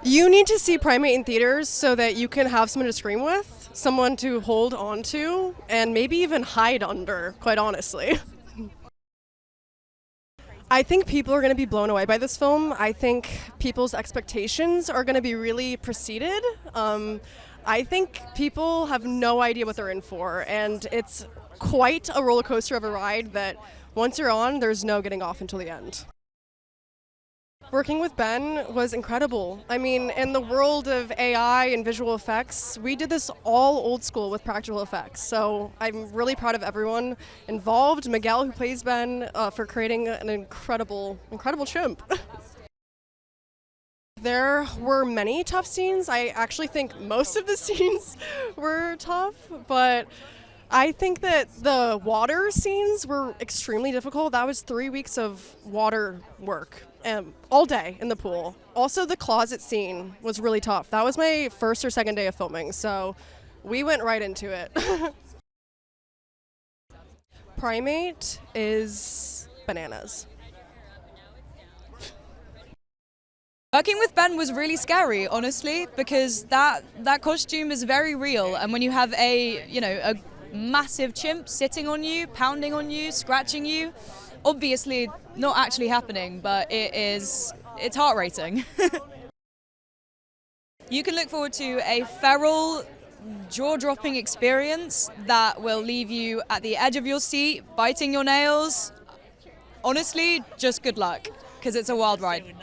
You need to see Primate in theaters so that you can have someone to scream with, someone to hold on to, and maybe even hide under, quite honestly. I think people are going to be blown away by this film. I think people's expectations are going to be really preceded. I think people have no idea what they're in for, and it's quite a roller coaster of a ride that once you're on, there's no getting off until the end. Working with Ben was incredible. I mean, in the world of AI and visual effects, we did this all old school with practical effects. So I'm really proud of everyone involved. Miguel, who plays Ben, for creating an incredible chimp. There were many tough scenes. I actually think most of the scenes were tough, but I think that the water scenes were extremely difficult. That was 3 weeks of water work. All day in the pool. Also, the closet scene was really tough. That was my first or second day of filming, so we went right into it. Primate is bananas. Working with Ben was really scary, honestly, because that costume is very real, and when you have a massive chimp sitting on you, pounding on you, scratching you, obviously not actually happening, but it's heart-racing. You can look forward to a feral, jaw-dropping experience that will leave you at the edge of your seat, biting your nails. Honestly, just good luck, because it's a wild ride.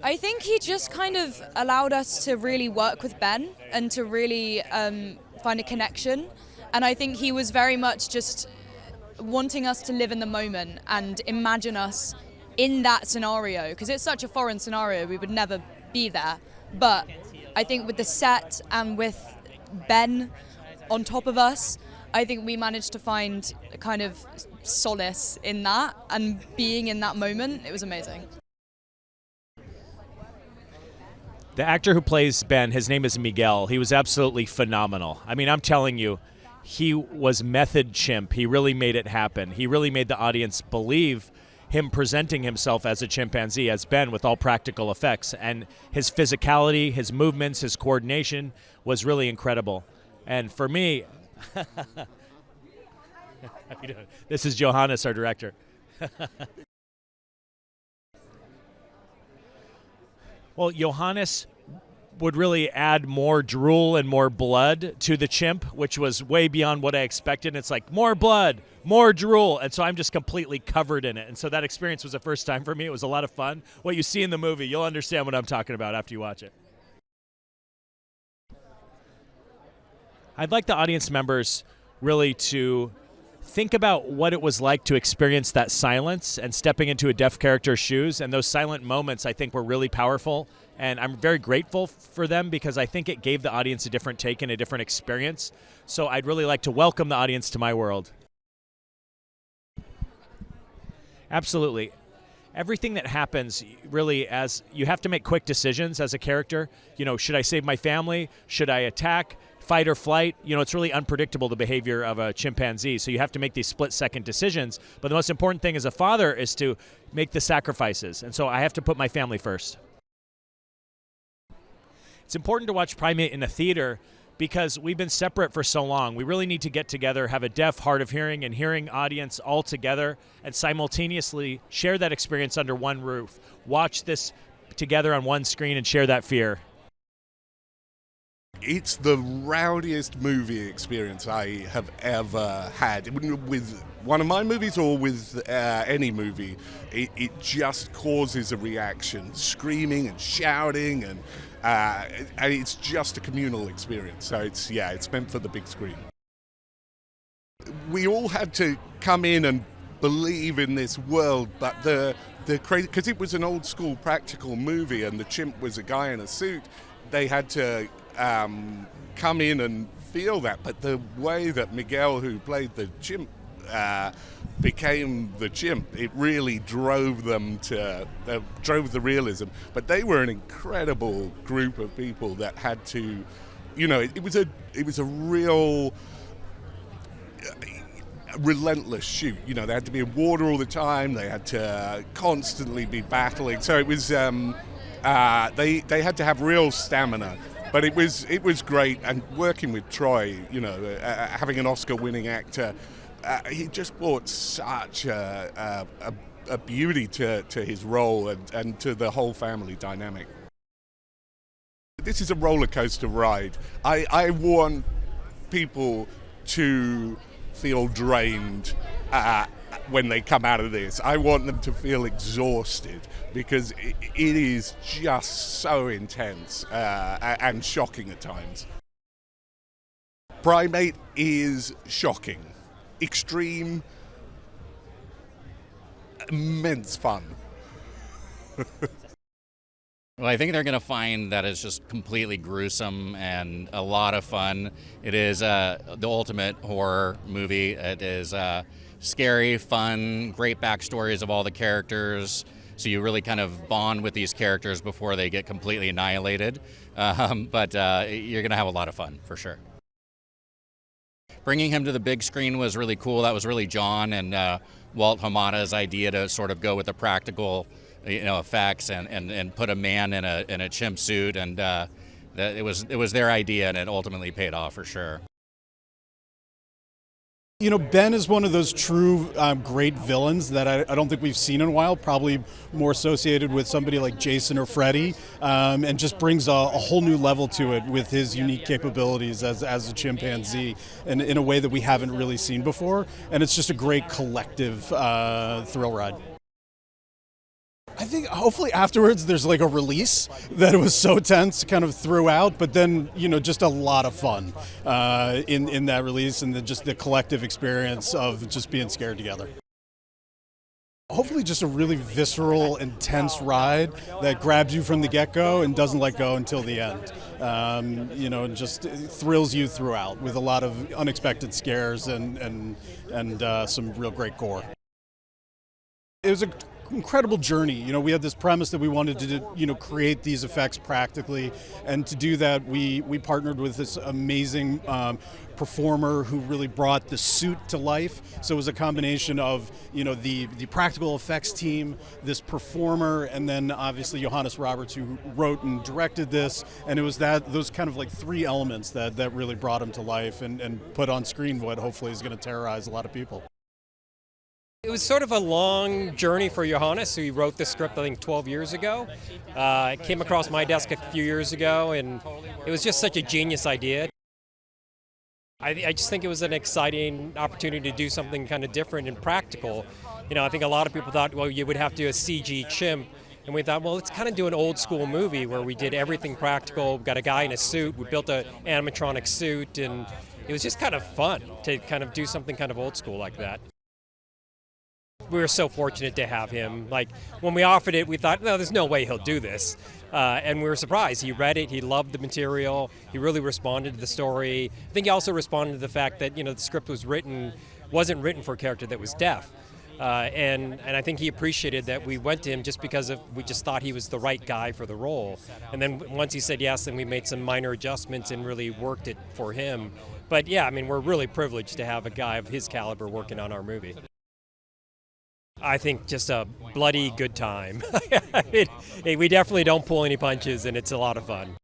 I think he just kind of allowed us to really work with Ben and to really find a connection. And I think he was very much just wanting us to live in the moment and imagine us in that scenario, because it's such a foreign scenario, we would never be there. But I think with the set and with Ben on top of us, I think we managed to find kind of solace in that and being in that moment. It was amazing. The actor who plays Ben, his name is Miguel. He was absolutely phenomenal. I mean, I'm telling you, he was method chimp. He really made it happen. He really made the audience believe him presenting himself as a chimpanzee, as Ben, with all practical effects. And his physicality, his movements, his coordination was really incredible. And for me, this is Johannes, our director. Well, Johannes would really add more drool and more blood to the chimp, which was way beyond what I expected. It's like more blood, more drool, and so I'm just completely covered in it. And so that experience was the first time for me. It was a lot of fun. What you see in the movie, you'll understand what I'm talking about after you watch it. I'd like the audience members really to think about what it was like to experience that silence and stepping into a deaf character's shoes. And those silent moments, I think, were really powerful. And I'm very grateful for them because I think it gave the audience a different take and a different experience. So I'd really like to welcome the audience to my world. Absolutely. Everything that happens, really, as you have to make quick decisions as a character. You know, should I save my family? Should I attack? Fight or flight? You know, it's really unpredictable, the behavior of a chimpanzee. So you have to make these split-second decisions. But the most important thing as a father is to make the sacrifices. And so I have to put my family first. It's important to watch Primate in a theater because we've been separate for so long. We really need to get together, have a deaf, hard of hearing, and hearing audience all together, and simultaneously share that experience under one roof. Watch this together on one screen and share that fear. It's the rowdiest movie experience I have ever had. With one of my movies or with any movie, it just causes a reaction, screaming and shouting, and it's just a communal experience. So it's meant for the big screen. We all had to come in and believe in this world, but the crazy, because it was an old school practical movie and the chimp was a guy in a suit, they had to come in and feel that. But the way that Miguel, who played the chimp, became the chimp, it really drove them to drove the realism. But they were an incredible group of people that had to, you know, it was a real relentless shoot. You know, they had to be in water all the time. They had to constantly be battling. So it was They had to have real stamina. But it was great, and working with Troy, having an Oscar-winning actor, he just brought such a beauty to his role and to the whole family dynamic. This is a roller coaster ride. I want people to feel drained when they come out of this. I want them to feel exhausted because it is just so intense and shocking at times. Primate is shocking, extreme, immense fun. Well, I think they're going to find that it's just completely gruesome and a lot of fun. It is the ultimate horror movie. It is scary, fun, great backstories of all the characters. So you really kind of bond with these characters before they get completely annihilated. But you're going to have a lot of fun, for sure. Bringing him to the big screen was really cool. That was really John and Wyant Hamada's idea to sort of go with the practical effects and put a man in a chimp suit, and it was their idea, and it ultimately paid off for sure. Ben is one of those true great villains that I don't think we've seen in a while, probably more associated with somebody like Jason or Freddy, and just brings a whole new level to it with his unique capabilities as a chimpanzee, and in a way that we haven't really seen before, and it's just a great collective thrill ride. I think hopefully afterwards there's like a release that it was so tense kind of throughout, but then just a lot of fun in that release, and just the collective experience of just being scared together. Hopefully just a really visceral, intense ride that grabs you from the get-go and doesn't let go until the end. And just thrills you throughout with a lot of unexpected scares and some real great gore. It was an incredible journey. We had this premise that we wanted to, create these effects practically, and to do that, we partnered with this amazing performer who really brought the suit to life. So it was a combination of, the practical effects team, this performer, and then obviously Johannes Roberts, who wrote and directed this. And it was those kind of like three elements that really brought him to life and put on screen what hopefully is going to terrorize a lot of people. It was sort of a long journey for Johannes, who wrote this script, I think, 12 years ago. It came across my desk a few years ago, and it was just such a genius idea. I just think it was an exciting opportunity to do something kind of different and practical. I think a lot of people thought, well, you would have to do a CG chimp, and we thought, well, let's kind of do an old school movie where we did everything practical. We got a guy in a suit, we built an animatronic suit, and it was just kind of fun to kind of do something kind of old school like that. We were so fortunate to have him. Like, when we offered it, we thought, no, there's no way he'll do this. And we were surprised. He read it, he loved the material, he really responded to the story. I think he also responded to the fact that, the script wasn't written for a character that was deaf. And I think he appreciated that we went to him just because we just thought he was the right guy for the role. And then once he said yes, then we made some minor adjustments and really worked it for him. But yeah, we're really privileged to have a guy of his caliber working on our movie. I think just a bloody good time. We definitely don't pull any punches, and it's a lot of fun.